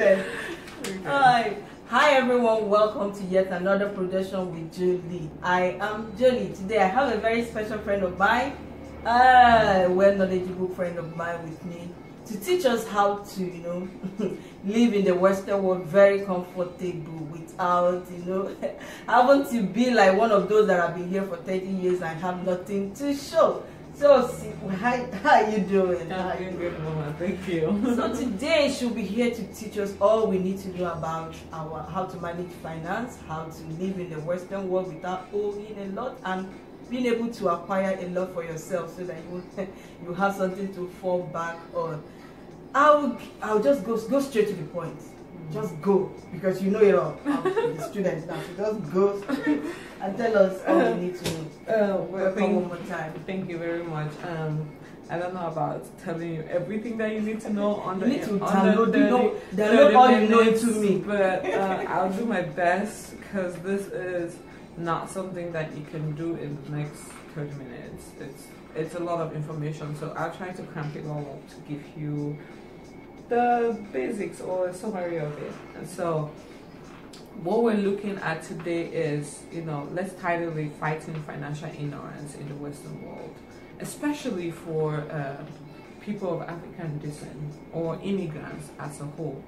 Alright. Hi everyone, welcome to yet another production with Julie. I am Julie. Today I have a very special friend of mine, a well-knowledgeable friend of mine with me to teach us how to, live in the Western world very comfortable without, having to be like one of those that have been here for 30 years and have nothing to show. So, how are you doing? I'm doing good, Mama. Thank you. So today she'll be here to teach us all we need to know about how to manage finance, how to live in the Western world without owing a lot, and being able to acquire a lot for yourself so that you have something to fall back on. I'll just go straight to the point. Just go, because you know it all. I'm the student now, so just go straight and tell us all we need to know. Welcome one more time. Thank you very much. I don't know about telling you everything that you need to know on the download all you know into me. But I'll do my best, because this is not something that you can do in the next 30 minutes. It's a lot of information, so I'll try to cramp it all up to give you the basics or a summary of it. And so what we're looking at today is, let's title it Fighting Financial Ignorance in the Western World, especially for people of African descent or immigrants as a whole.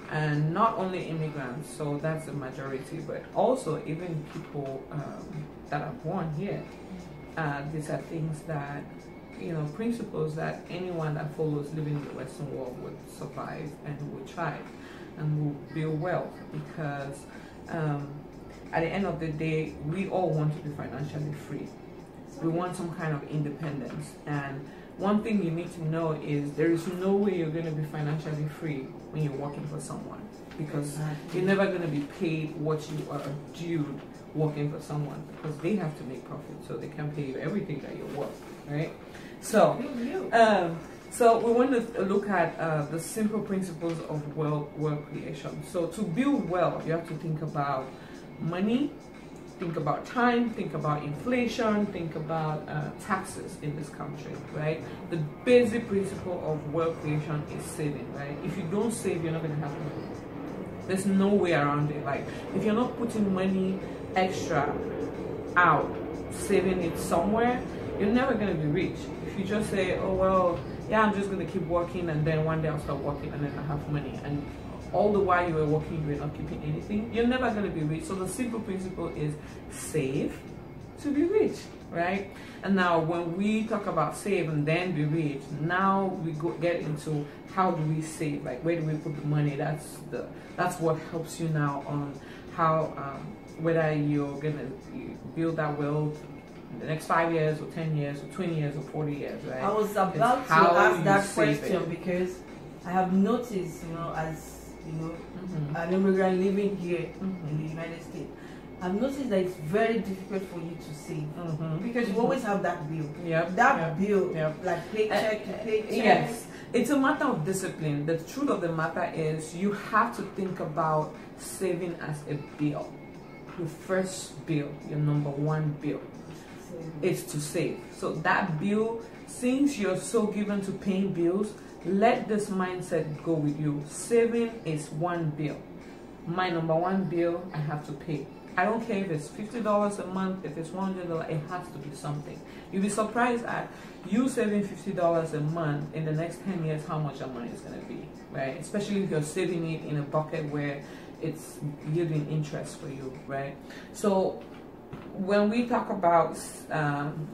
And not only immigrants, so that's the majority, but also even people that are born here. These are things that, principles that anyone that follows living in the Western world would survive and would thrive and would build wealth, because at the end of the day, we all want to be financially free. We want some kind of independence. And one thing you need to know is there is no way you're going to be financially free when you're working for someone, because you're never going to be paid what you are due working for someone, because they have to make profit, so they can pay you everything that you're worth, right? So we want to look at the simple principles of wealth creation. So to build wealth, you have to think about money, think about time, think about inflation, think about taxes in this country, right? The basic principle of wealth creation is saving, right? If you don't save, you're not going to have money. There's no way around it. Like, if you're not putting money extra out, saving it somewhere, you're never going to be rich. If you just say, oh well, yeah, I'm just going to keep working, and then one day I'll start working and then I have money, and all the while you were working you were not keeping anything, you're never going to be rich. So the simple principle is save to be rich, right? And now when we talk about save and then be rich, now we get into how do we save, like where do we put the money. That's what helps you now on how whether you're gonna build that wealth in the next 5 years or 10 years or 20 years or 40 years, right? I was about to ask that question because I have noticed, as an immigrant living here in the United States, I've noticed that it's very difficult for you to save because you always have that bill. Bill, like paycheck to paycheck. Yes, it's a matter of discipline. The truth of the matter is you have to think about saving as a bill. Your first bill, your number one bill, is to save. So that bill, since you're so given to paying bills, let this mindset go with you. Saving is one bill. My number one bill, I have to pay. I don't care if it's $50 a month, if it's $100, it has to be something. You'll be surprised at you saving $50 a month in the next 10 years, how much your money is going to be, right? Especially if you're saving it in a bucket where it's yielding interest for you, right? So when we talk about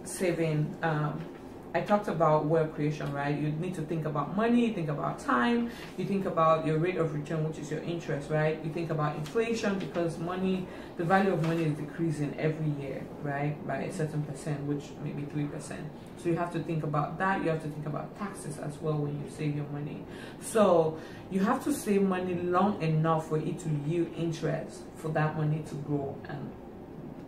saving, I talked about wealth creation, right? You need to think about money, think about time, you think about your rate of return, which is your interest, right? You think about inflation, because money, the value of money is decreasing every year, right? By a certain percent, which may be 3%. So you have to think about that. You have to think about taxes as well when you save your money. So you have to save money long enough for it to yield interest, for that money to grow and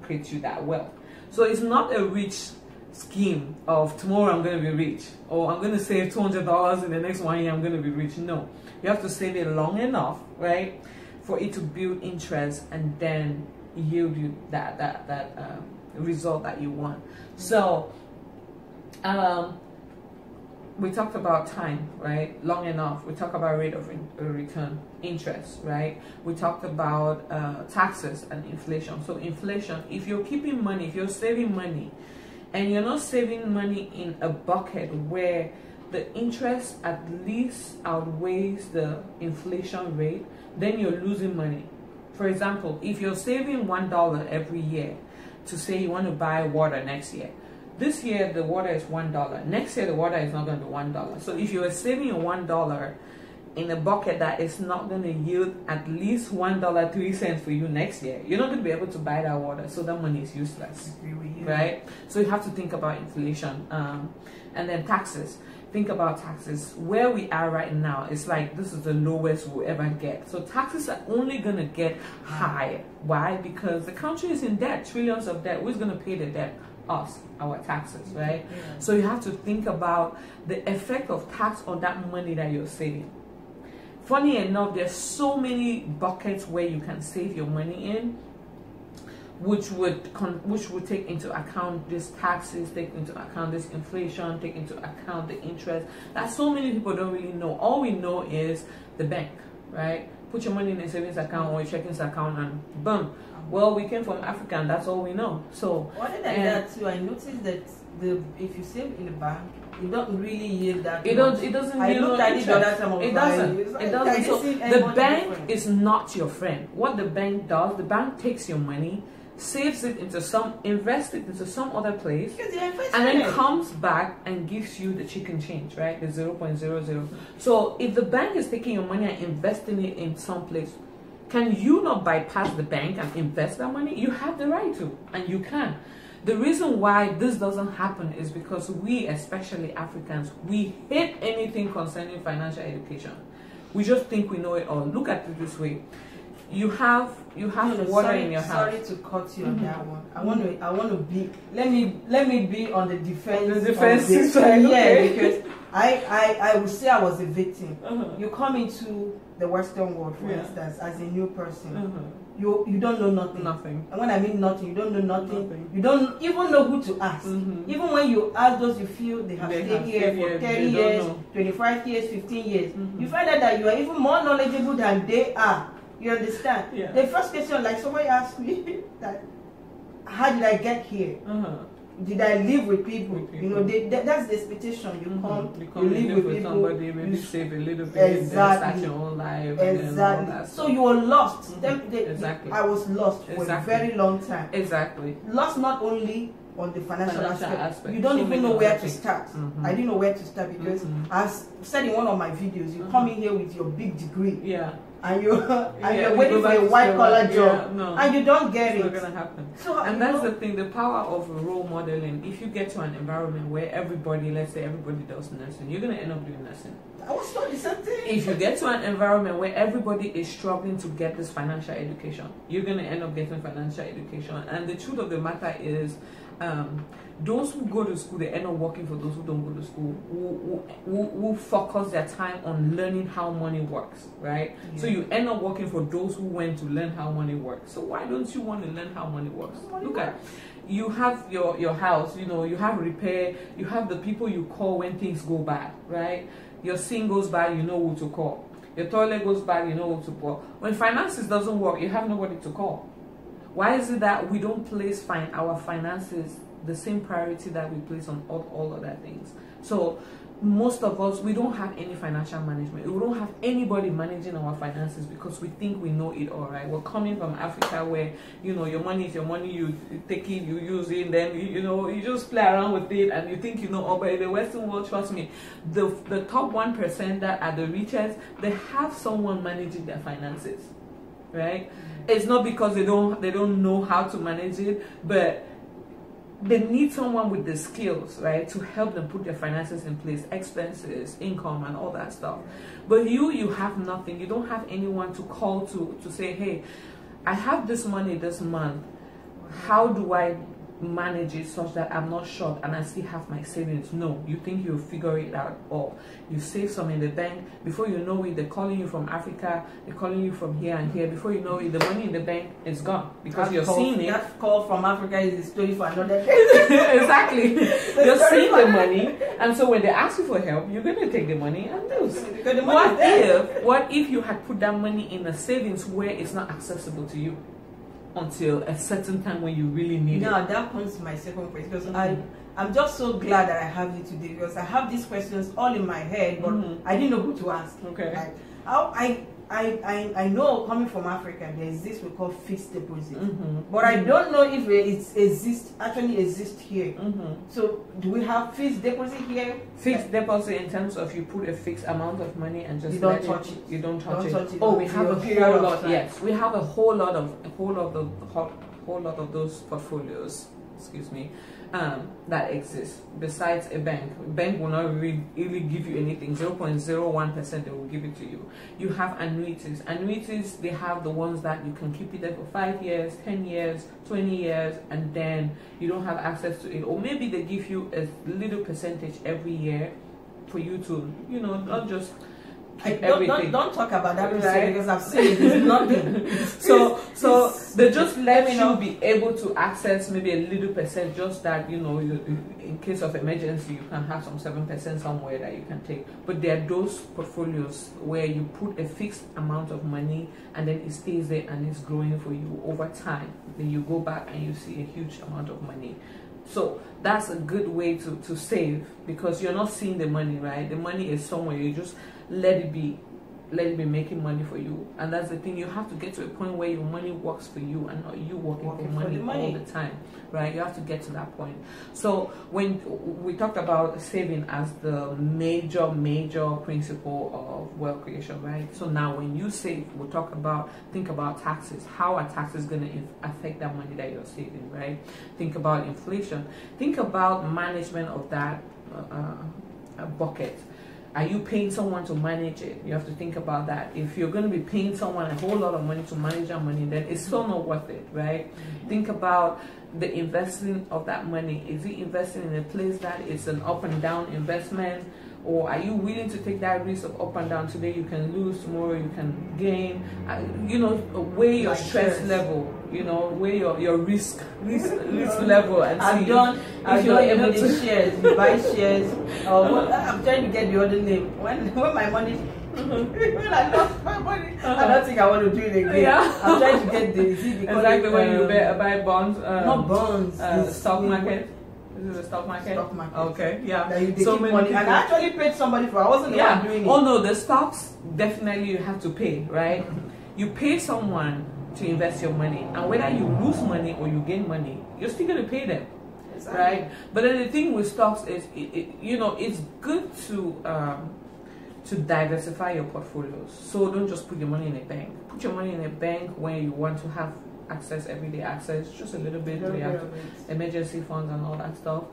create you that wealth. So it's not a rich scheme of tomorrow I'm going to be rich, or I'm going to save $200 in the next 1 year I'm going to be rich. No, you have to save it long enough, right, for it to build interest and then yield you that result that you want. So we talked about time, right? Long enough. We talked about rate of return, interest, right? We talked about taxes and inflation. So inflation, if you're keeping money, if you're saving money, and you're not saving money in a bucket where the interest at least outweighs the inflation rate, then you're losing money. For example, if you're saving $1 every year to say you want to buy water next year, this year the water is $1. Next year the water is not going to be $1. So if you are saving your $1 in a bucket that is not going to yield at least $1.03 for you next year, you're not going to be able to buy that water. So that money is useless, right? So you have to think about inflation, and then taxes. Think about taxes. Where we are right now, it's like this is the lowest we'll ever get. So taxes are only going to get higher. Why? Because the country is in debt, trillions of debt. Who's going to pay the debt? Us, our taxes, right? Yeah. So you have to think about the effect of tax on that money that you're saving. Funny enough, there's so many buckets where you can save your money in, which would take into account these taxes, take into account this inflation, take into account the interest. That so many people don't really know. All we know is the bank, right? Put your money in a savings account or a checking account and boom. Well, we came from Africa and that's all we know. So other than that too, I noticed that if you save in the bank, it don't really yield that. It doesn't yield no interest. It doesn't. So the bank is not your friend. What the bank does, the bank takes your money, saves it into invests it into some other place, and then comes back and gives you the chicken change, right? The 0.00. So if the bank is taking your money and investing it in some place, can you not bypass the bank and invest that money? You have the right to, and you can. The reason why this doesn't happen is because we, especially Africans, we hate anything concerning financial education. We just think we know it all. Look at it this way. You have water in your house. Sorry to cut you on that one. I want to be. Let me be on the defense. The defensive side. Yeah, okay. because I would say I was a victim. You come into the Western world, for instance, as a new person. You don't know nothing. And when I mean nothing, you don't know nothing. You don't even know who to ask. Even when you ask those you feel they have stayed here for 30 years, 25 years, 15 years, you find out that you are even more knowledgeable than they are. You understand? Yeah. The first question, like somebody asked me, that how did I get here? Did I live with people? You know, that's the expectation. You come, you live with people, somebody, maybe save a little bit, exactly. Start your own life, exactly. And so you were lost. Exactly. I was lost for a very long time. Exactly. Lost not only on the financial aspect. You don't so even know where to start. I didn't know where to start because as said in one of my videos, you come in here with your big degree. Yeah. And you're waiting for a white collar job, and you don't get it. It's not gonna happen. So, and that's the thing, the power of role modeling. If you get to an environment where everybody, let's say everybody does nursing, you're gonna end up doing nursing. I was told the same thing. If you get to an environment where everybody is struggling to get this financial education, you're gonna end up getting financial education. And the truth of the matter is, those who go to school, they end up working for those who don't go to school, who focus their time on learning how money works, right? Yeah. So you end up working for those who went to learn how money works. So why don't you want to learn how money works? Look at, you have your house, you know, you have repair, you have the people you call when things go bad, right? Your sink goes bad, you know who to call. Your toilet goes bad, you know who to call. When finances doesn't work, you have nobody to call. Why is it that we don't place our finances the same priority that we place on all other things? So most of us, we don't have any financial management. We don't have anybody managing our finances because we think we know it all, right? We're coming from Africa where, you know, your money is your money, you take it, you use it, then, you know, you just play around with it and you think you know all. But in the Western world, trust me, the top 1% that are the richest, they have someone managing their finances, right? It's not because they don't know how to manage it, but they need someone with the skills, right, to help them put their finances in place, expenses, income, and all that stuff. But you have nothing. You don't have anyone to call to say, hey, I have this money this month. How do I manage it such that I'm not short and I still have my savings. No, you think you'll figure it out, or you save some in the bank. Before you know it, they're calling you from Africa, they're calling you from here and here. Before you know it, the money in the bank is gone because you're seeing it. That call from Africa is a story for another day. Exactly. You're seeing the money, and so when they ask you for help, you're going to take the money and lose. Because the money is there. What if you had put that money in a savings where it's not accessible to you until a certain time when you really need it? Now that comes to my second question, because I'm just so glad that I have you today, because I have these questions all in my head, but I didn't know who to ask. Okay. Like, I know, coming from Africa, there is this we call fixed deposit, but I don't know if it actually exists here. So do we have fixed deposit here? Fixed deposit in terms of you put a fixed amount of money and just you don't touch it. You don't touch it. Oh, we have a whole lot. Yes, we have a whole lot of those portfolios. Excuse me. That exists besides a bank. A bank will not really give you anything. 0.01% they will give it to you. You have annuities. Annuities, they have the ones that you can keep it there for 5 years, 10 years, 20 years, and then you don't have access to it. Or maybe they give you a little percentage every year for you to, not just don't talk about that, right? Because I've seen it. It's nothing. So they just let you be able to access maybe a little percent, just that in case of emergency you can have some 7% somewhere that you can take. But there are those portfolios where you put a fixed amount of money and then it stays there and it's growing for you over time. Then you go back and you see a huge amount of money. So that's a good way to save, because you're not seeing the money, right? The money is somewhere. You just let it be making money for you. And that's the thing, you have to get to a point where your money works for you and not you working for money all the time, right? You have to get to that point. So when we talked about saving as the major principle of wealth creation, right? So now when you save, we'll think about taxes. How are taxes going to affect that money that you're saving, right? Think about inflation. Think about management of that bucket. Are you paying someone to manage it? You have to think about that. If you're going to be paying someone a whole lot of money to manage that money, then it's still not worth it, right? Think about the investing of that money. Is it investing in a place that is an up and down investment? Or are you willing to take that risk of up and down? Today you can lose, tomorrow you can gain. Weigh your stress level, weigh your risk level, and I've done able to shares. You buy shares. I'm trying to get the other name. When my money, when I lost my money, I don't think I want to do it again. Yeah. I'm trying to get exactly when you buy bonds. Not bonds. Stock market. Is it the stock market? Stock market. Okay, yeah. So many money. And I actually paid somebody for it. I wasn't the one doing it. Oh no, the stocks definitely you have to pay, right? You pay someone to invest your money, and whether you lose money or you gain money, you're still going to pay them. Exactly. Right? But then the thing with stocks is, it's good to diversify your portfolios. So don't just put your money in a bank. Put your money in a bank when you want to have access, everyday access, just a little bit. You have to, emergency funds and all that stuff.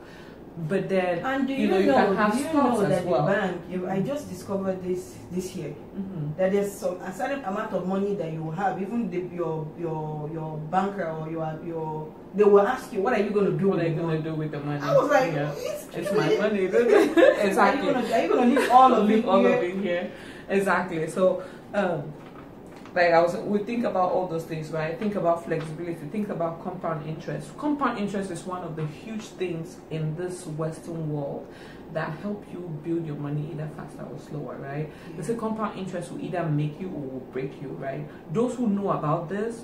But then, and you can have stocks that as well. The bank, I just discovered this year, that there's a certain amount of money that you have, even your banker or they will ask you, what are you going to do? What are you going to do with the money? I was like, it's my money. Exactly. Are you going to leave all of it here? Exactly. So, we think about all those things, right? Think about flexibility. Think about compound interest. Compound interest is one of the huge things in this Western world that help you build your money either faster or slower, right? They say compound interest will either make you or will break you, right? Those who know about this,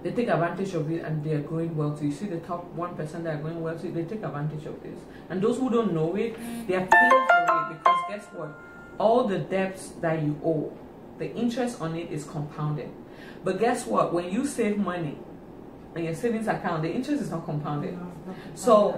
they take advantage of it and they are going wealthy. You see the top 1% that are going wealthy, they take advantage of this. And those who don't know it, they are paying for it, because guess what? All the debts that you owe, the interest on it is compounded. But guess what? When you save money in your savings account, the interest is not compounded. So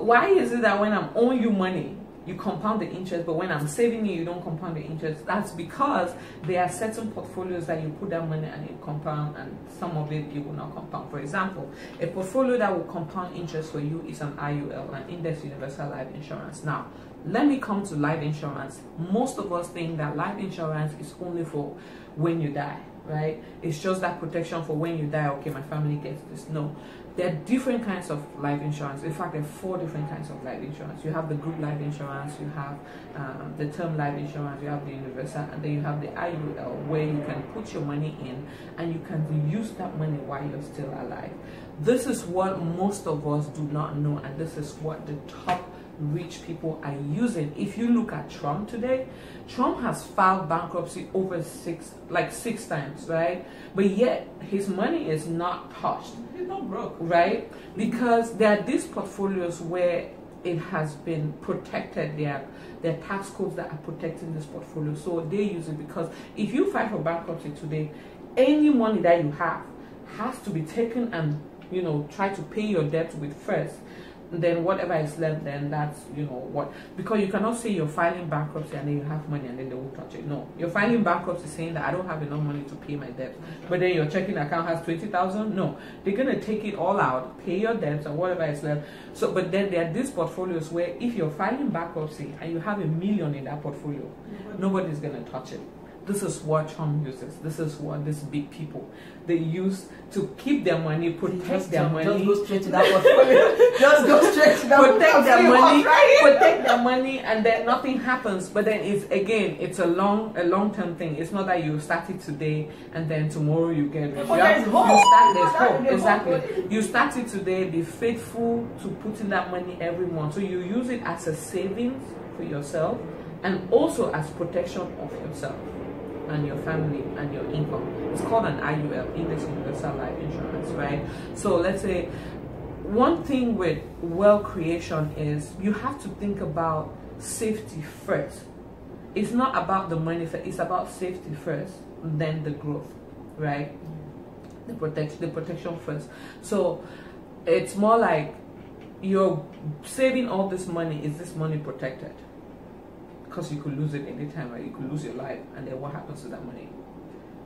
why is it that when I'm owing you money, you compound the interest, but when I'm saving you don't compound the interest? That's because there are certain portfolios that you put that money and it compound, and some of it will not compound. For example, a portfolio that will compound interest for you is an IUL, an Index Universal Life Insurance. Now, let me come to life insurance. Most of us think that life insurance is only for when you die, right? It's just that protection for when you die. Okay, my family gets this. No, there are different kinds of life insurance. In fact, there are 4 different kinds of life insurance. You have the group life insurance, you have the term life insurance, you have the universal, and then you have the IUL, where you can put your money in and you can use that money while you're still alive. This is what most of us do not know, and this is what the top rich people are using. If you look at Trump today, Trump has filed bankruptcy over 6 times, right? But yet his money is not touched. He's not broke, right? Because there are these portfolios where it has been protected. There are tax codes that are protecting this portfolio, so they use it. Because if you file for bankruptcy today, any money that you have has to be taken and, you know, try to pay your debt with first. Then whatever is left, then that's, you know, what, because you cannot say you're filing bankruptcy and then you have money and then they won't touch it. No, you're filing bankruptcy saying that I don't have enough money to pay my debt, but then your checking account has 20,000. No, they're gonna take it all out, pay your debts and whatever is left. So, but then there are these portfolios where if you're filing bankruptcy and you have $1 million in that portfolio, nobody's gonna touch it. This is what Trump uses. This is what these big people, they use to keep their money, protect their money. Just go straight to that portfolio. Just go straight to that protect their money, protect their money, and then nothing happens. But then it's a long-term thing. It's not that you start it today and then tomorrow you get it. There's hope. Exactly. You start it today. Be faithful to putting that money every month. So you use it as a savings for yourself and also as protection of yourself and your family and your income. It's called an IUL, Index Universal Life Insurance, right? So let's say one thing with wealth creation is you have to think about safety first. It's not about the money first, it's about safety first, then the growth, right? The protection first. So it's more like you're saving all this money. Is this money protected? Because you could lose it anytime, right? You could lose your life, and then what happens to that money?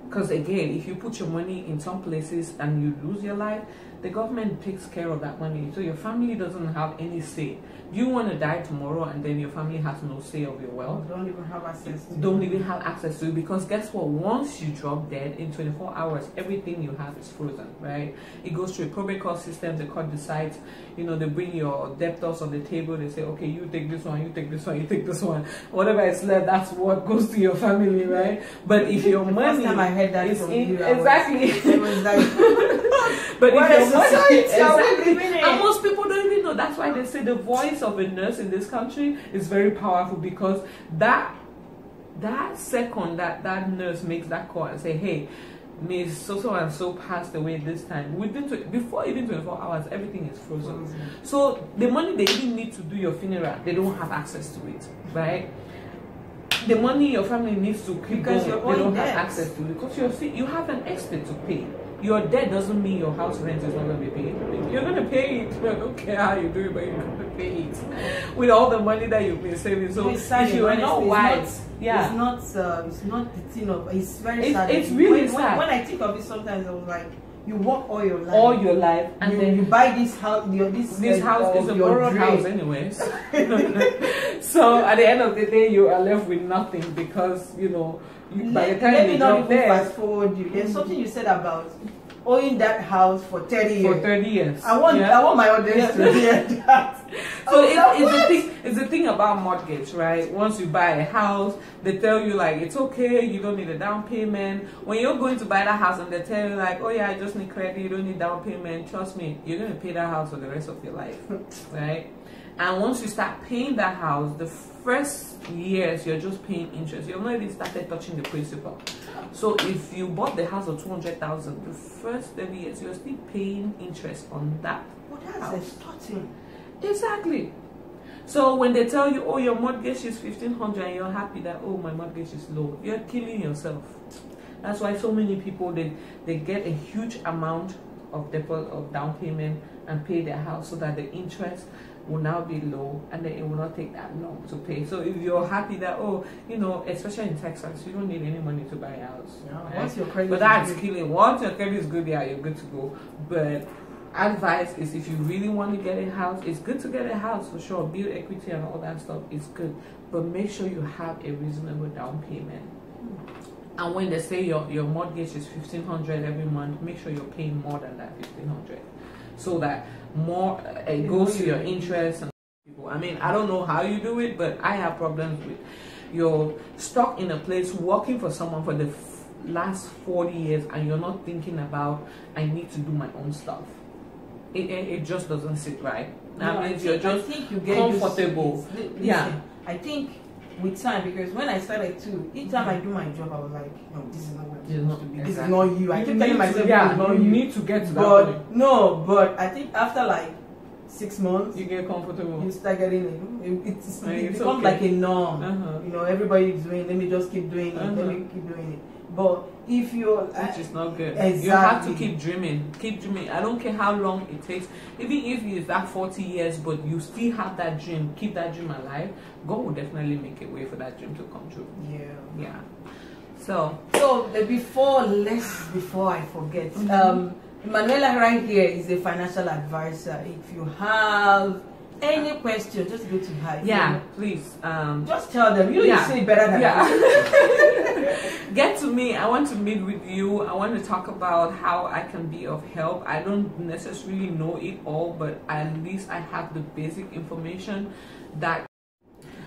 Because again, if you put your money in some places and you lose your life, the government takes care of that money, so your family doesn't have any say. Do you want to die tomorrow and then your family has no say of your wealth? Don't even have access to Don't even have access to it, because guess what? Once you drop dead, in 24 hours, everything you have is frozen, right? It goes through a probate court system. The court decides, you know, they bring your debtors on the table. They say, okay, you take this one, you take this one, you take this one. Whatever is left, that's what goes to your family, right? But if your money, first time I heard that from you, exactly. It was like, but if your money, exactly, and most people don't even know. That's why they say the voice of a nurse in this country is very powerful, because that second that nurse makes that call and say, hey, Miss so and so passed away this time, before even 24 hours, everything is frozen. So the money they even need to do your funeral, they don't have access to it, right? The money your family needs to keep going, they don't have access to it, because you have an estate to pay. Your debt doesn't mean your house rent is not going to be paid. You're going to pay it. I don't care how you do it, but you're going to pay it with all the money that you've been saving. So if you are not wise, it's not the thing of. It's very sad. It's really sad. When I think of it, sometimes I was like, you work all your life, and then you buy this house. This house is a borrowed house, anyways. So at the end of the day, you are left with nothing, because you know. By the time let me not even there, fast forward you. There's something you said about owning that house for 30 years. For 30 years. I want my audience to hear that. So it's the thing about mortgage, right? Once you buy a house, they tell you like it's okay, you don't need a down payment. When you're going to buy that house and they tell you like, oh yeah, I just need credit, you don't need down payment, trust me, you're gonna pay that house for the rest of your life. Right? And once you start paying that house, the first years you're just paying interest. You've not even started touching the principal. So if you bought the house of 200,000, the first 30 years you're still paying interest on that. But that's starting. Exactly. So when they tell you, oh, your mortgage is 1,500, and you're happy that, oh, my mortgage is low, you're killing yourself. That's why so many people they get a huge amount of deposit of down payment and pay their house, so that the interest will now be low, and then it will not take that long to pay. So if you're happy that, oh, you know, especially in Texas, you don't need any money to buy a house. Yeah, right? Once your credit, but that's killing. Once your credit is good, yeah, you're good to go. But advice is, if you really want to get a house, it's good to get a house for sure. Build equity and all that stuff is good, but make sure you have a reasonable down payment. And when they say your mortgage is 1,500 every month, make sure you're paying more than that 1,500, so that more it goes to your interest. And people, I mean, I don't know how you do it, but I have problems with you're stuck in a place working for someone for the last 40 years, and you're not thinking about, I need to do my own stuff. It just doesn't sit right. That means you're just comfortable. Yeah, I think with time, because when I started too, each time I do my job, I was like, no, this is not what I'm supposed to be. This is not you. I keep telling myself, yeah, this is not you you. need to get to that point. No, but I think after like 6 months, You get comfortable. you start getting it. It becomes okay. like a norm. Uh-huh. You know, everybody is doing it. Let me just keep doing it. Let me keep doing it. But if you're, Which is not good. Exactly. You have to keep dreaming. Keep dreaming. I don't care how long it takes. Even if it's that 40 years, but you still have that dream, keep that dream alive, God will definitely make a way for that dream to come true. yeah. Yeah. So before I forget, Manuela right here is a financial advisor. If you have any question, just go to her. yeah, please. Just tell them. You say it better than yeah. Get to me. I want to meet with you. I want to talk about how I can be of help. I don't necessarily know it all, but at least I have the basic information that.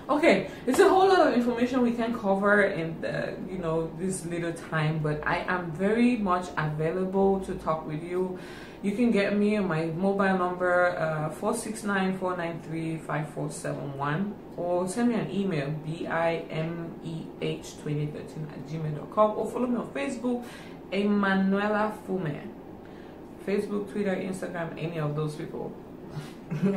Okay, it's a whole lot of information we can cover in the, this little time, but I am very much available to talk with you. You can get me on my mobile number 469-493-5471, or send me an email bimeh2013@gmail.com, or follow me on Facebook, Emanuela Fume. Facebook, Twitter, Instagram, any of those people.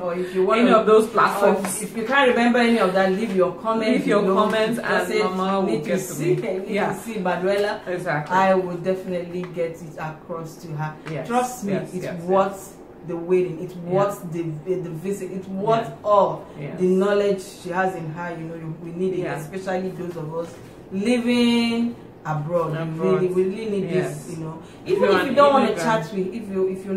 Or if you want any of those platforms. If you can't remember any of that, leave your comments. Leave your comments, and Mama will get to me. To see Manuela. Exactly. I will definitely get it across to her. Yes. Trust me, it's worth the waiting. It's worth the visit. It's worth all the knowledge she has in her. We need it, especially those of us living abroad. We really need this. Even if you don't want to chat with, if you're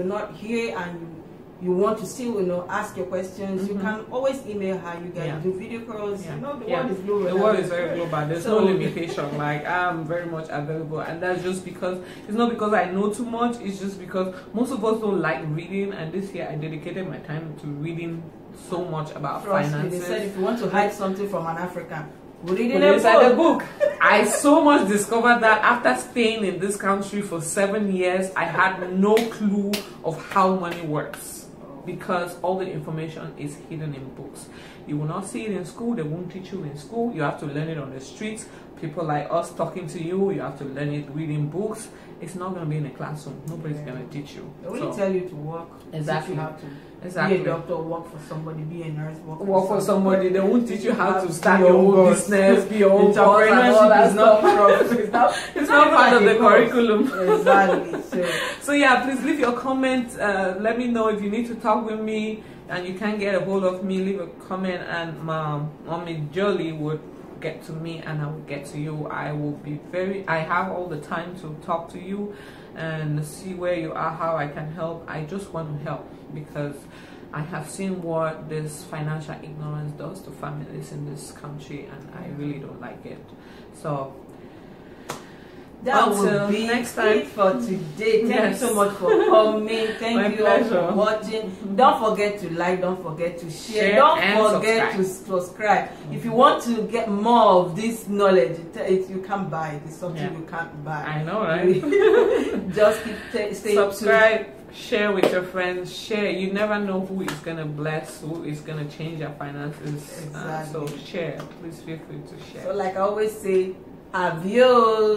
not here and you want to still ask your questions, you can always email her. You can do video calls. The world is global. The world is very global. There's no limitation. Like, I'm very much available, and that's just because it's not because I know too much. It's just because most of us don't like reading, and this year I dedicated my time to reading so much about finances. They said if you want to hide something from an African, read it inside the book. I so much discovered that after staying in this country for 7 years, I had no clue of how money works, because all the information is hidden in books. You will not see it in school. They won't teach you in school. You have to learn it on the streets. People like us talking to you, you have to learn it reading books. It's not going to be in a classroom. Nobody's going to teach you. They only tell you to work. Exactly. You have to be a doctor, work for somebody, be a nurse, work for somebody. They won't teach you how to start your own business, be your own boss, and all that stuff. It's not part of the curriculum. Exactly. So yeah, please leave your comments. Let me know if you need to talk with me and you can't get a hold of me. Leave a comment, and Mommy Jolie would get to me, and I will get to you. I have all the time to talk to you and see where you are, how I can help. I just want to help because I have seen what this financial ignorance does to families in this country, and I really don't like it. So that will be next time for today. Thank you so much for coming. Thank you all for watching. Don't forget to like, don't forget to share, don't forget to subscribe. If you want to get more of this knowledge, you can't buy it. It's something you can't buy. I know, right? Just stay subscribe, share with your friends, share. You never know who is going to bless, who is going to change your finances. Exactly. So share. Please feel free to share. So like I always say, adios.